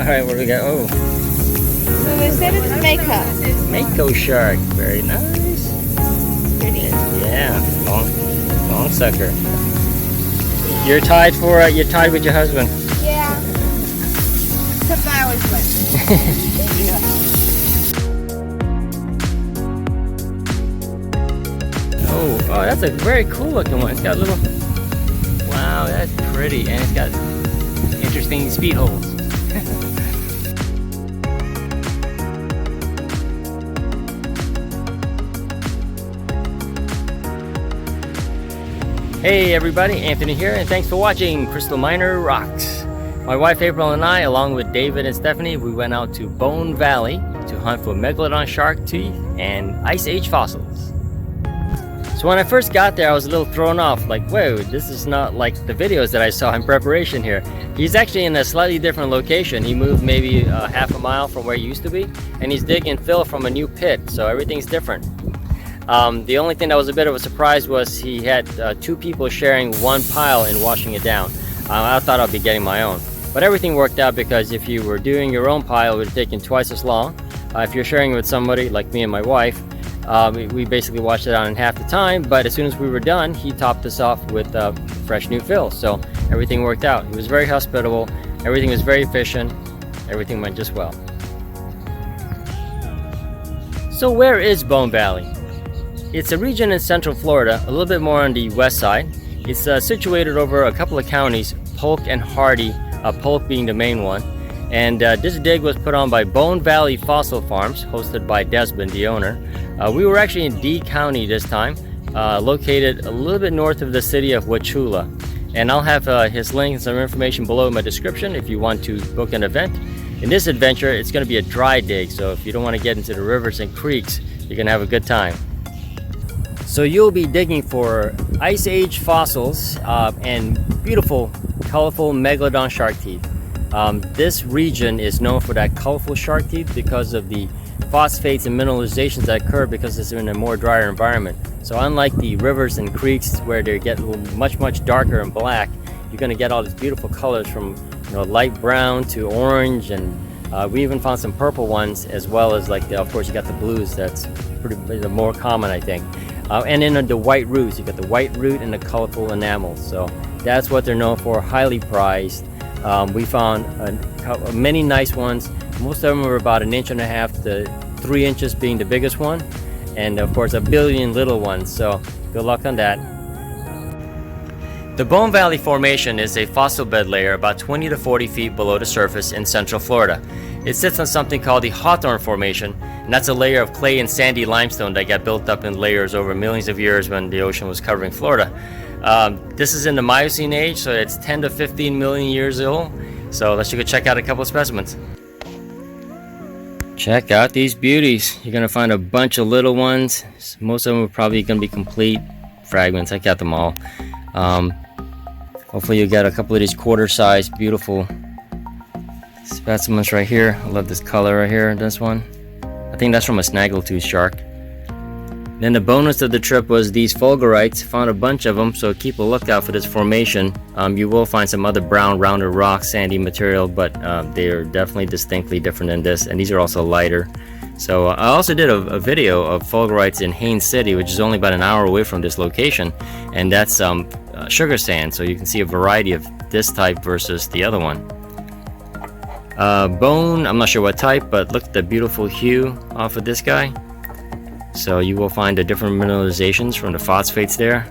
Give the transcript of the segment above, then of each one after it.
Alright, what do we got? Oh, So they said it's Mako. mako shark. Very nice. Pretty. Yeah, long sucker. You're tied with your husband. Yeah. Except I always win. Oh, that's a very cool looking one. It's got a little. Wow, that's pretty, and it's got interesting speed holes. Hey everybody, Anthony here, and thanks for watching Crystal Miner Rocks. My wife April and I, along with David and Stephanie, we went out to Bone Valley to hunt for megalodon shark teeth and ice age fossils. So when I first got there, I was a little thrown off, like, whoa, this is not like the videos that I saw in preparation here. He's actually in a slightly different location. He moved maybe half a mile from where he used to be, and he's digging fill from a new pit, so everything's different. The only thing that was a bit of a surprise was he had two people sharing one pile and washing it down. I thought I'd be getting my own, but everything worked out because if you were doing your own pile, it would have taken twice as long. If you're sharing with somebody like me and my wife, we basically washed it down in half the time, but as soon as we were done, he topped us off with fresh new fill, so everything worked out. He was very hospitable, everything was very efficient, everything went just well. So where is Bone Valley? It's a region in central Florida, a little bit more on the west side. It's situated over a couple of counties, Polk and Hardy, Polk being the main one. And this dig was put on by Bone Valley Fossil Farms, hosted by Desmond, the owner. We were actually in D County this time, located a little bit north of the city of Wauchula. And I'll have his link and some information below in my description if you want to book an event. In this adventure, it's going to be a dry dig, so if you don't want to get into the rivers and creeks, you're going to have a good time. So you'll be digging for ice age fossils and beautiful, colorful megalodon shark teeth. This region is known for that colorful shark teeth because of the phosphates and mineralizations that occur because it's in a more drier environment. So unlike the rivers and creeks where they get much darker and black, you're going to get all these beautiful colors from light brown to orange, and we even found some purple ones, as well as of course you got the blues. That's pretty more common, I think. And then the white roots, you got the white root and the colorful enamel. So that's what they're known for, highly prized. We found many nice ones. Most of them were about 1.5 inches to 3 inches being the biggest one. And of course a billion little ones, so good luck on that. The Bone Valley Formation is a fossil bed layer about 20 to 40 feet below the surface in central Florida. It sits on something called the Hawthorne Formation, and that's a layer of clay and sandy limestone that got built up in layers over millions of years when the ocean was covering Florida. This is in the Miocene age, so it's 10 to 15 million years old. So let's go check out a couple of specimens. Check out these beauties. You're gonna find a bunch of little ones. Most of them are probably gonna be complete fragments. I got them all. Hopefully you get a couple of these quarter-sized beautiful specimens right here. I love this color right here, this one. I think that's from a snaggletooth shark. Then the bonus of the trip was these fulgurites. Found a bunch of them, so keep a lookout for this formation. You will find some other brown, rounder rock, sandy material, but they are definitely distinctly different than this, and these are also lighter. So I also did a video of fulgurites in Haines City, which is only about an hour away from this location, and that's sugar sand, so you can see a variety of this type versus the other one. Bone, I'm not sure what type, but look at the beautiful hue off of this guy. So you will find the different mineralizations from the phosphates there.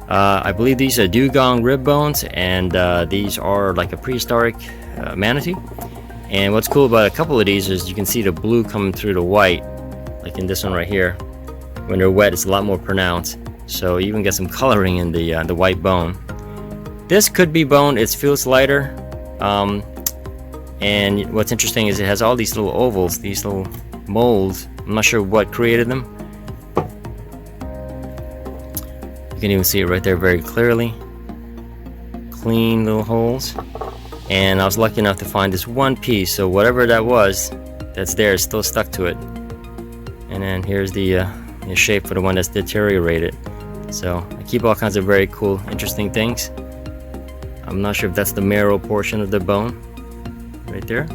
I believe these are dugong rib bones, and these are like a prehistoric manatee. And what's cool about a couple of these is you can see the blue coming through the white, like in this one right here. When they're wet, it's a lot more pronounced. So you even get some coloring in the white bone. This could be bone. It feels lighter. And what's interesting is it has all these little ovals, these little molds. I'm not sure what created them. You can even see it right there very clearly. Clean little holes. And I was lucky enough to find this one piece, so whatever that was that's there is still stuck to it. And then here's the shape for the one that's deteriorated. So I keep all kinds of very cool, interesting things. I'm not sure if that's the marrow portion of the bone right there.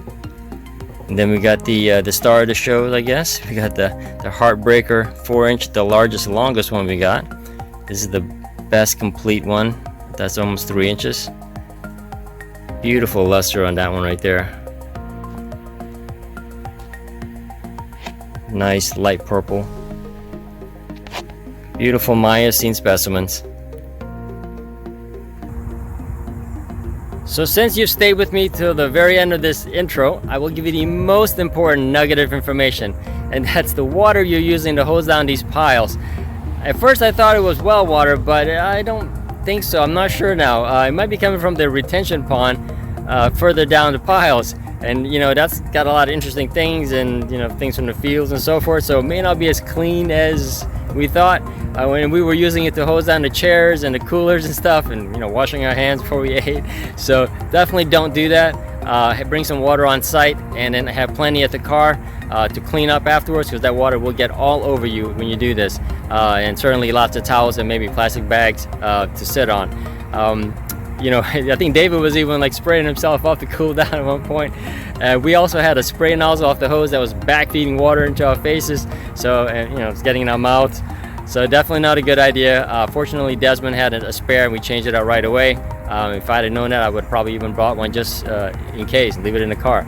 And then we got the star of the show, I guess. We got the Heartbreaker 4-inch, the largest, longest one we got. This is the best complete one. That's almost 3 inches. Beautiful luster on that one right there. Nice light purple. Beautiful Miocene specimens. So since you've stayed with me till the very end of this intro, I will give you the most important nugget of information, and that's the water you're using to hose down these piles. At first I thought it was well water, but I don't think so. I'm not sure now. It might be coming from the retention pond further down the piles, and you know, that's got a lot of interesting things, and you know, things from the fields and so forth, so it may not be as clean as we thought when we were using it to hose down the chairs and the coolers and stuff, and you know, washing our hands before we ate. So definitely don't do that. Bring some water on site, and then have plenty at the car to clean up afterwards, because that water will get all over you when you do this, and certainly lots of towels and maybe plastic bags to sit on. You know, I think David was even like spraying himself off to cool down at one point. We also had a spray nozzle off the hose that was backfeeding water into our faces, so you know, it's getting in our mouths. So definitely not a good idea. Fortunately, Desmond had a spare, and we changed it out right away. If I'd have known that, I would probably even brought one just in case, and leave it in the car.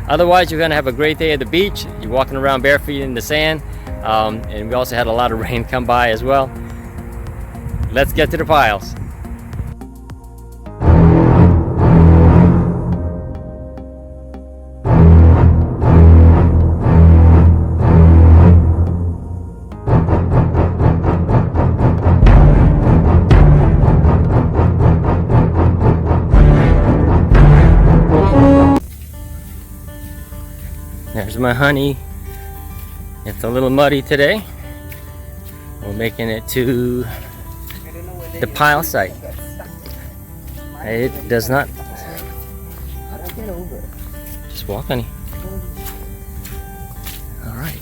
Otherwise, you're gonna have a great day at the beach. You're walking around barefoot in the sand, and we also had a lot of rain come by as well. Let's get to the piles. There's my honey. It's a little muddy today. We're making it to the pile site. It does not. Just walk, honey. Alright.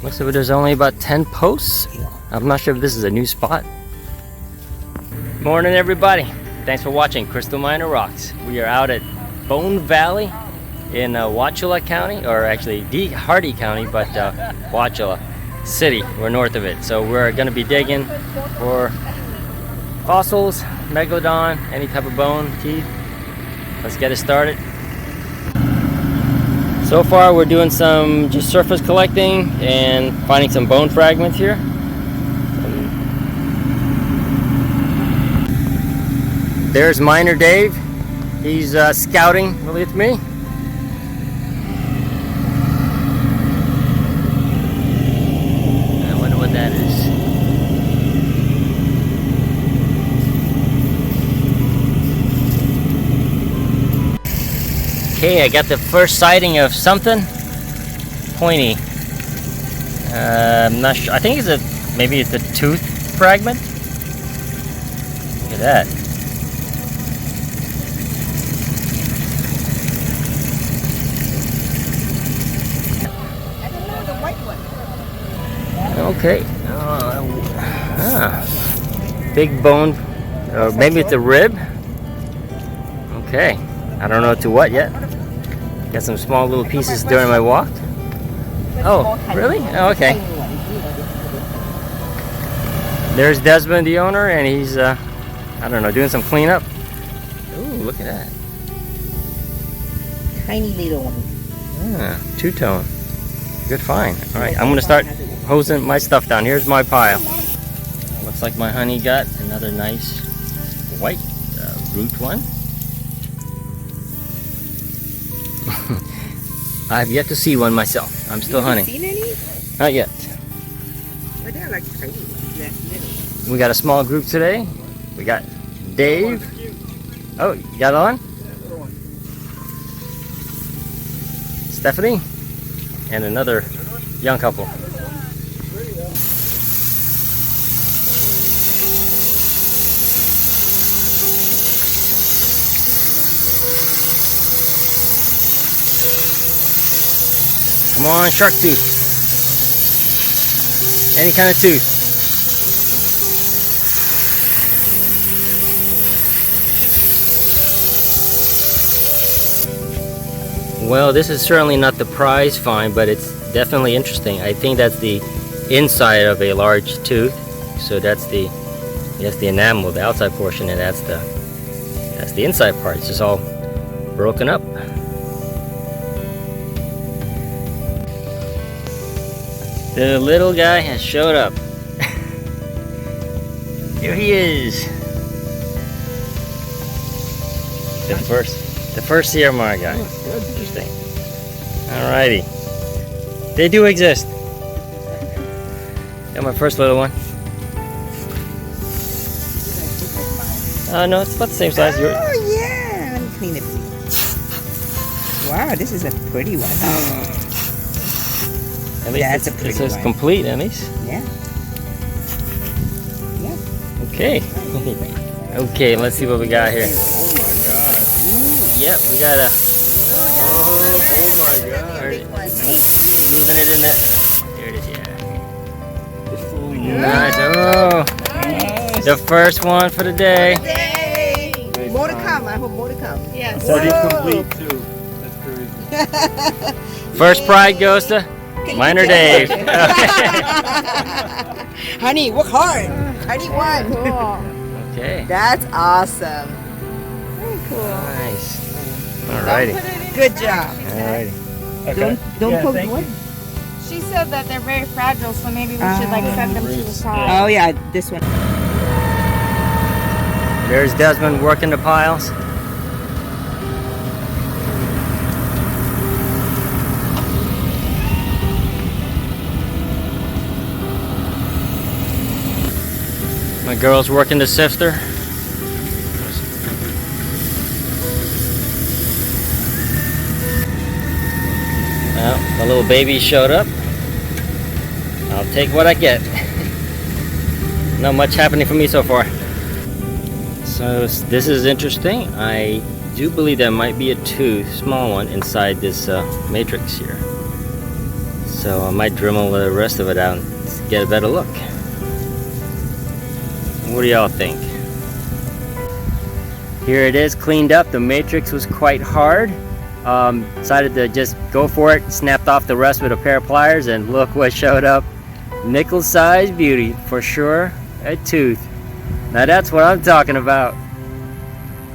Looks like there's only about 10 posts. I'm not sure if this is a new spot. Morning, everybody. Thanks for watching Crystal Minor Rocks. We are out at Bone Valley in Wauchula County, or actually Hardy County, but Wauchula City, we're north of it. So we're going to be digging for fossils, megalodon, any type of bone, teeth. Let's get it started. So far we're doing some just surface collecting and finding some bone fragments here. There's Miner Dave. He's scouting with me. That is. Okay, I got the first sighting of something pointy. I'm not sure. I think maybe it's a tooth fragment. Look at that. Okay. Big bone, or maybe it's a rib. Okay. I don't know to what yet. Got some small little pieces during my walk. Oh, really? Oh, okay. There's Desmond, the owner, and he's, I don't know, doing some cleanup. Ooh, look at that. Tiny little one. Two-tone. Good find. All right, I'm going to start hosing my stuff down. Here's my pile. Looks like my honey got another nice white root one. I've yet to see one myself. I'm still hunting. Seen any? Not yet. But they're like tiny. We got a small group today. We got Dave. Oh, you got on? Stephanie. And another young couple. Come on, Sharkteeth. Any kind of tooth. Well, this is certainly not the prize find, but it's definitely interesting. I think that's the inside of a large tooth. So that's the enamel, the outside portion, and that's the inside part. It's just all broken up. The little guy has showed up. Here he is. The first Sierra guy. Interesting. Alrighty. They do exist. Got my first little one. No, it's about the same size. Oh yeah, let me clean it. Wow, this is a pretty one. At least That's a pretty it says one. complete, at least. Yeah. Yeah. Okay. Okay, let's see what we got here. Oh my god. Yep, we got a. Oh my god. Moving it in there. There it is, yeah. It's fully Nice. Oh, the first one for the day. Yay! More to come. I hope more to come. Yes. Said he's Whoa. complete too. That's crazy. First pride goes to Minor Dave. Honey, work hard. Honey won. Cool. Okay. That's awesome. Very cool. Nice. Alrighty. Good job. Alrighty. Don't poke wood. She said that they're very fragile, so maybe we should like send them to the side. Oh yeah, this one. There's Desmond working the piles. My girl's working the sifter. Well, the little baby showed up. I'll take what I get. Not much happening for me so far. So this is interesting. I do believe there might be a tooth, small one, inside this matrix here. So I might dremel the rest of it out and get a better look. What do y'all think? Here it is, cleaned up. The matrix was quite hard. Decided to just go for it. Snapped off the rest with a pair of pliers, and look what showed up. Nickel-sized beauty, for sure. A tooth. Now that's what I'm talking about.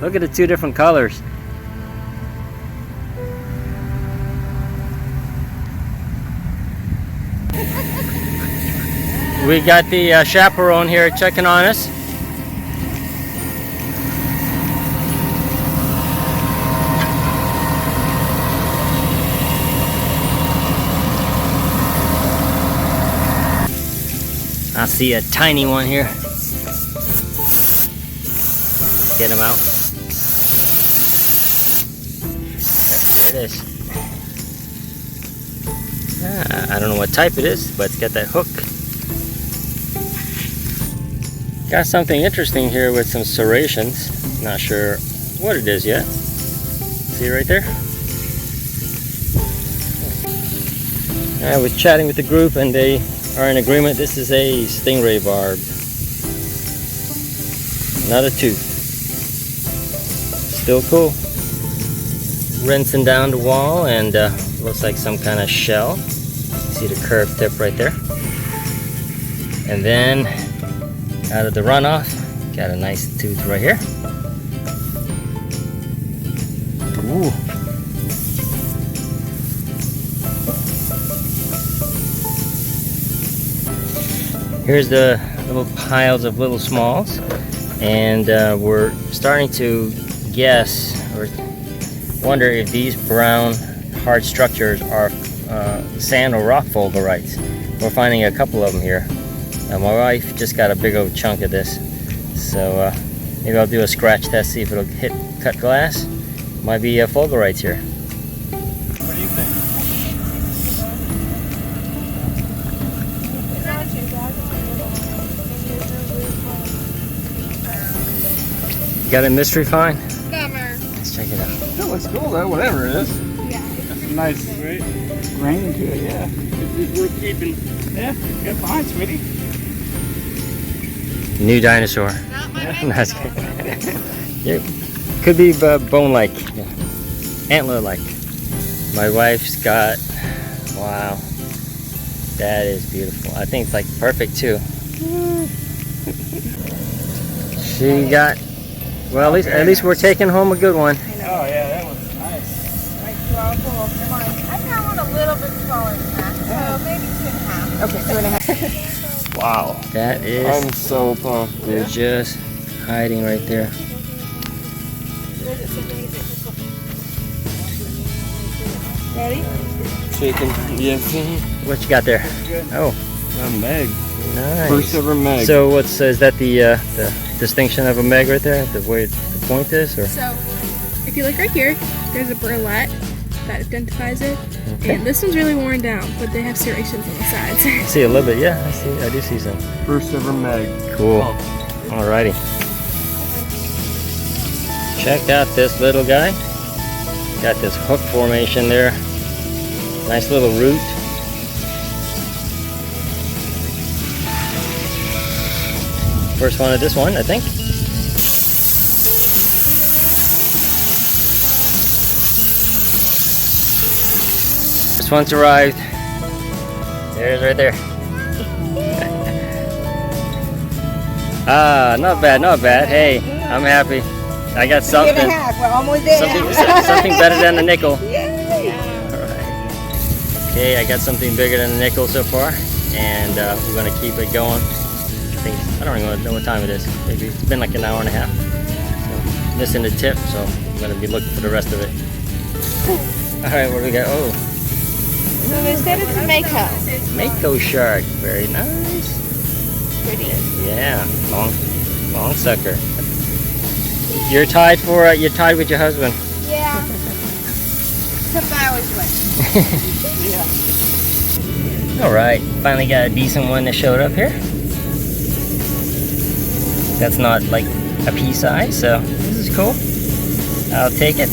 Look at the two different colors. We got the chaperone here checking on us. I see a tiny one here. Get him out. There it is. I don't know what type it is, but it's got that hook. Got something interesting here with some serrations. Not sure what it is yet. See it right there? I was chatting with the group and they are in agreement. This is a stingray barb. Not a tooth. Still cool. Rinsing down the wall and looks like some kind of shell. See the curved tip right there. And then out of the runoff, got a nice tooth right here. Ooh. Here's the little piles of little smalls, and we're starting to guess or wonder if these brown hard structures are sand or rock fulgurites. We're finding a couple of them here. My wife just got a big old chunk of this, so maybe I'll do a scratch test, see if it'll hit cut glass. Might be fulgurites here. What do you think? Got a mystery find? Summer. Let's check it out. It looks cool though, whatever it is. Yeah. That's a nice grain to it, yeah. It's worth keeping. Yeah, good find, sweetie. New dinosaur. Not my That's good. Yeah, could be bone-like, antler-like. My wife's got, wow, that is beautiful. I think it's like perfect too. She got, well, at least we're taking home a good one. Oh yeah, that was nice. Like 12 full. Come on. I found one a little bit smaller than that. So maybe 2.5. Okay, 2.5. Wow. That is, I'm so pumped, they're dude. just hiding right there. Ready? Chicken. Yeah. What you got there? Oh, A Meg. nice. First ever Meg. So what's, is that the distinction of a meg right there? The way the point is, or? So, if you look right here, there's a burlette that identifies it. Okay. And this one's really worn down, but they have serrations on the sides. I see a little bit, yeah, I do see some. First ever Meg. Cool. Alrighty. Check out this little guy. Got this hook formation there. Nice little root. First one of this one, I think. This one's arrived. There's right there. Ah, not bad, not bad. Hey, I'm happy. I got something. 2.5. We're almost there. Something better than a nickel. Yay! Alright. Okay, I got something bigger than a nickel so far. And we're gonna keep it going. I don't even know what time it is. Maybe it's been like an hour and a half. So, missing the tip, so I'm gonna be looking for the rest of it. Alright, what do we got? Oh, So they said it's a Mako. Mako shark. Very nice. Pretty. Yeah, long sucker. You're tied with your husband. Yeah. Except I always win. Alright, finally got a decent one that showed up here. That's not like a pea size, so this is cool. I'll take it.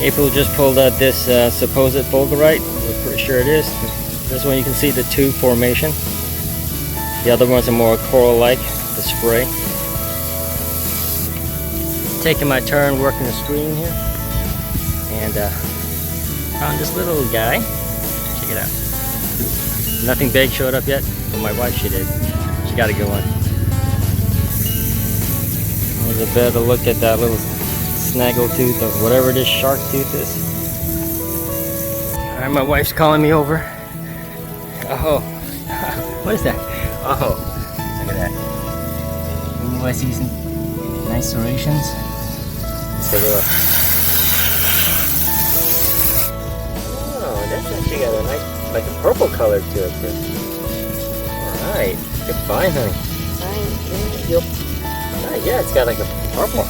April just pulled out this supposed fulgurite. We're pretty sure it is. This one you can see the tube formation. The other ones are more coral-like, the spray. Taking my turn working the screen here. And found this little guy. Check it out. Nothing big showed up yet, but my wife, she did. She got a good one. There's a better look at that little snaggle tooth or whatever this shark tooth is. Alright, my wife's calling me over. Oh, what is that? Oh, look at that. Ooh, I see some nice serrations. Let's take a look. Oh, that's actually got a nice, like a purple color to it. Alright, good find, honey. Yeah, it's got like a purple.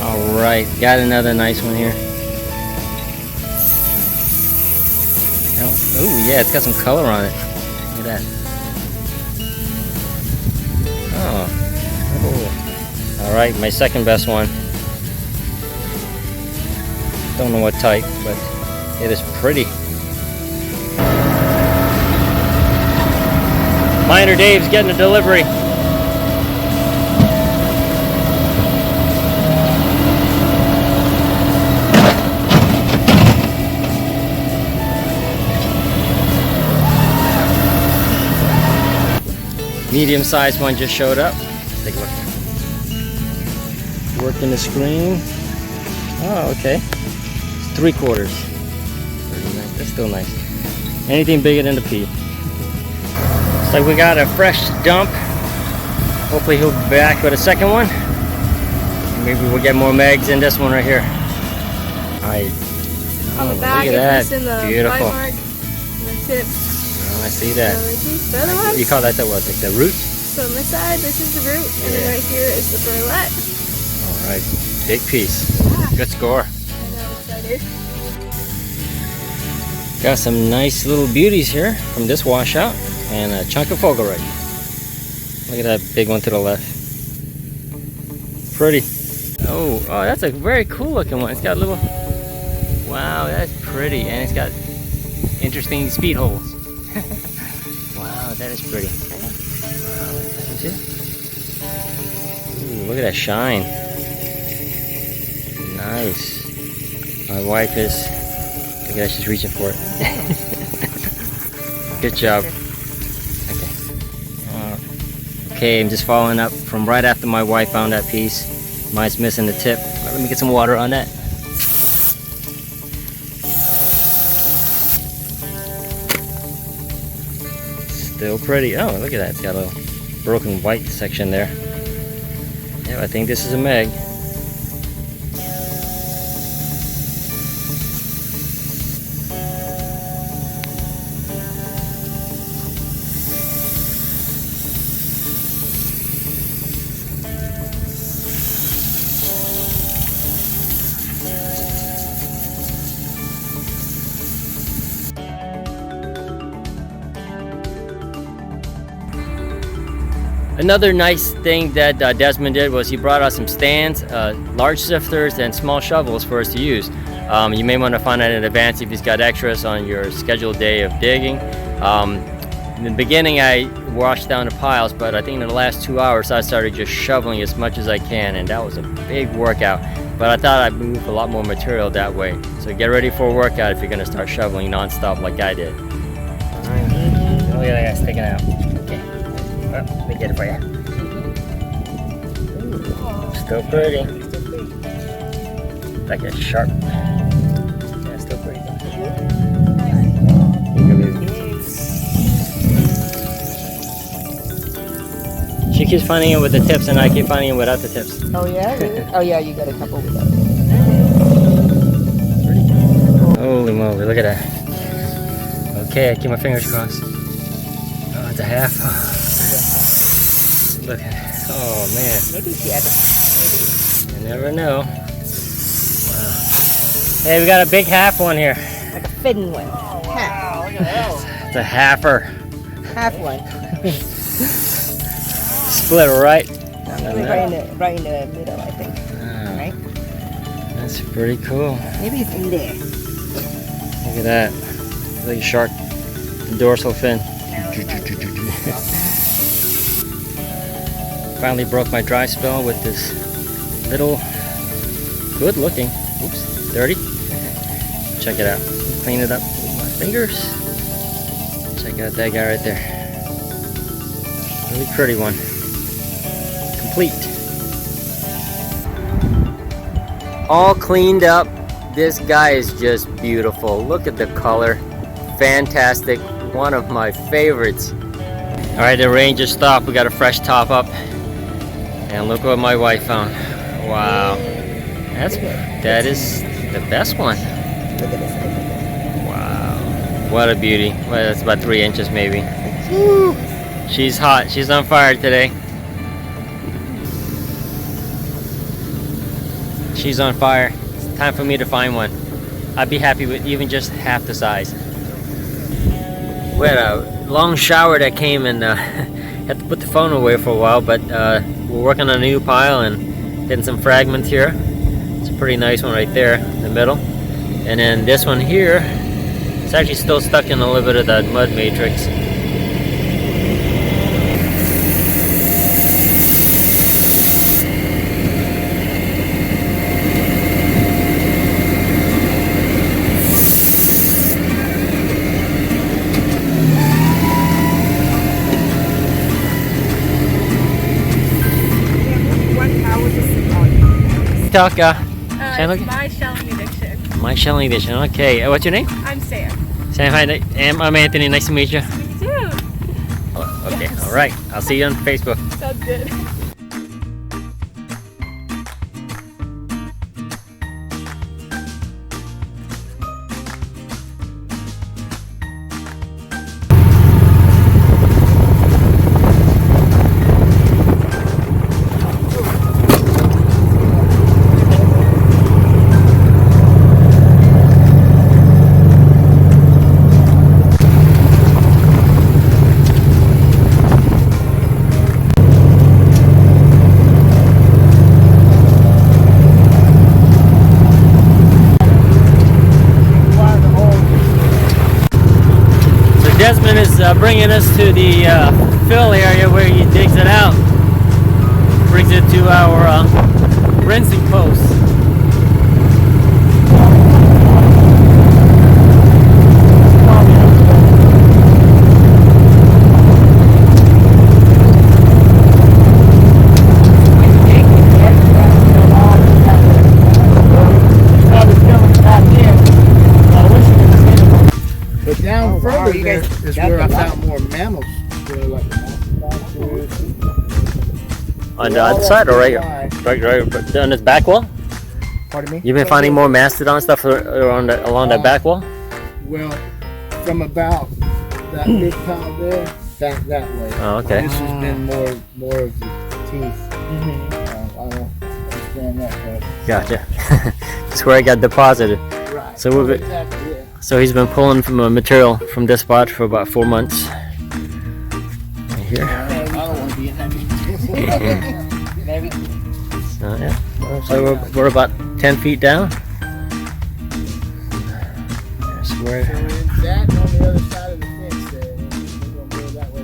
Alright, got another nice one here. Oh, yeah, it's got some color on it. Look at that. Oh. Alright, my second best one. Don't know what type, but it is pretty. Miner Dave's getting a delivery. Medium-sized one just showed up. Let's take a look. Working the screen. Oh, okay. 3/4. Pretty nice. That's still nice. Anything bigger than the pea. Looks like we got a fresh dump. Hopefully he'll be back with a second one. Maybe we'll get more megs in this one right here. Alright. On the Oh, back, look at it's that. in the Beautiful. bite mark, and the tip. Oh, I see that. The other one, You call that the what? Like the root? so on this side, this is the root, and then Yeah. right here is the burlette. Alright. Big piece. Good score. I know, excited. Got some nice little beauties here from this washout and a chunk of fulgurite. Look at that big one to the left. Pretty. Oh, that's a very cool looking one. It's got a little, wow, that's pretty. And it's got interesting speed holes. Wow, that is pretty. Wow, isn't it? Ooh, look at that shine. Nice. My wife is, look at that, she's reaching for it. Good job. Okay, I'm just following up from right after my wife found that piece. Mine's missing the tip. Let me get some water on that. Still pretty. Oh, look at that. It's got a little broken white section there. Yeah, I think this is a Meg. Another nice thing that Desmond did was he brought us some stands, large sifters, and small shovels for us to use. You may want to find out in advance if he's got extras on your scheduled day of digging. In the beginning I washed down the piles, but I think in the last 2 hours I started just shoveling as much as I can, and that was a big workout. But I thought I'd move a lot more material that way. So get ready for a workout if you're going to start shoveling non-stop like I did. Alright, look at that guy sticking out. Well, let me get it for you. Still pretty. Like a sharp. Yeah, still pretty. She keeps finding it with the tips and I keep finding it without the tips. Oh yeah? Really? Oh yeah, you got a couple without it. Holy moly, look at that. Okay, I keep my fingers crossed. Oh, it's a half. Look at it. Oh man. Maybe she had it. You never know. Wow. Hey, we got a big half one here. Like a fin one. Half. Look at that. It's a halfer. Half one. Split right. Right in the middle, I think. Wow. Right? That's pretty cool. Maybe it's in there. Look at that. Like a shark dorsal fin. Finally broke my dry spell with this little good looking, oops, dirty. Check it out. Clean it up with my fingers. Check out that guy right there. Really pretty one. Complete. All cleaned up. This guy is just beautiful. Look at the color. Fantastic. One of my favorites. Alright, the rain just stopped. We got a fresh top up. And look what my wife found. Wow. That is the best one. Look at this. Wow. What a beauty. Well, that's about 3 inches maybe. Woo. She's hot. She's on fire today. She's on fire. It's time for me to find one. I'd be happy with even just half the size. We had a long shower that came and had to put the phone away for a while, but we're working on a new pile and getting some fragments here. It's a pretty nice one right there in the middle. And then this one here, it's actually still stuck in a little bit of that mud matrix. TikTok channel? My shelling addiction. My shelling addiction. Okay. What's your name? I'm Sam. Sam, hi. I'm Anthony. Nice to meet you. Me too. Oh, okay. Yes. All right. I'll see you on Facebook. Sounds good. Desmond is bringing us to the fill area where he digs it out. Brings it to our rinsing post. more mammals, like the mastodons. On the other side or right on this back wall? Pardon me? You've been finding more mastodon stuff along that back wall? Well, from about that big pile there, back that way. Oh, okay. This has been more of the teeth. I don't understand that, but Gotcha. That's where I got deposited. right. So we've been, Exactly, yeah. so he's been pulling from material from this spot for about 4 months. Right here. I don't want to be in that. Maybe. So yeah. So we're about 10 feet down. That's where. That on the other side of the fence there. We're gonna go that way.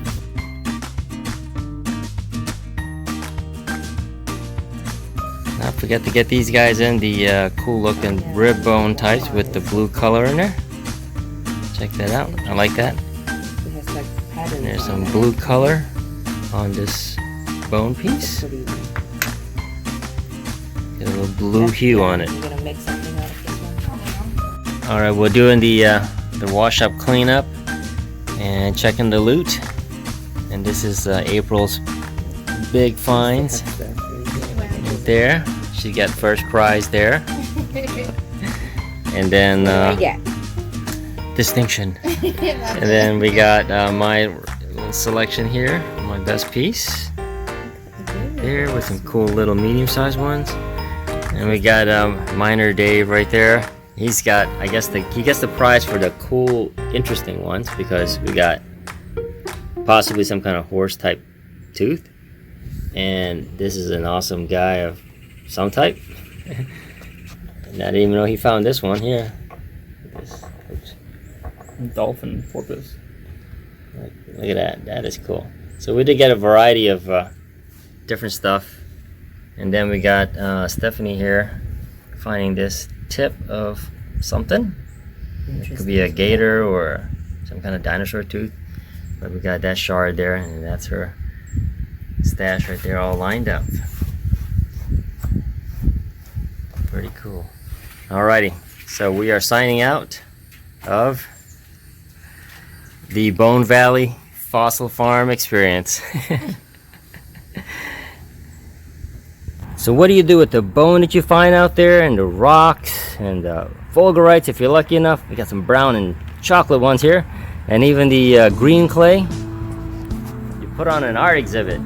Not forget to get these guys in the cool looking rib bone types with the blue color in there. Check that out. I like that. It has like patterns. And there's on some it. blue color on this bone piece. Pretty nice. Get a little blue hue on it. You're gonna make something out of this one? All right, we're doing the wash up cleanup and checking the loot. And this is April's big finds right there. She got first prize there. And then distinction. And then we got my little selection here, my best piece there with some cool little medium-sized ones. And we got Minor Dave right there. He's got, I guess he gets the prize for the cool, interesting ones because we got possibly some kind of horse type tooth. And this is an awesome guy of some type. And I didn't even know he found this one here. Oops. Dolphin porpoise. Look at that. That is cool. So we did get a variety of different stuff. And then we got Stephanie here finding this tip of something. It could be a gator or some kind of dinosaur tooth. But we got that shard there, and that's her stash right there all lined up. Pretty cool. Alrighty, so we are signing out of the Bone Valley Fossil Farm experience. So what do you do with the bone that you find out there, and the rocks, and the fulgurites if you're lucky enough? We got some brown and chocolate ones here, and even the green clay. You put on an art exhibit.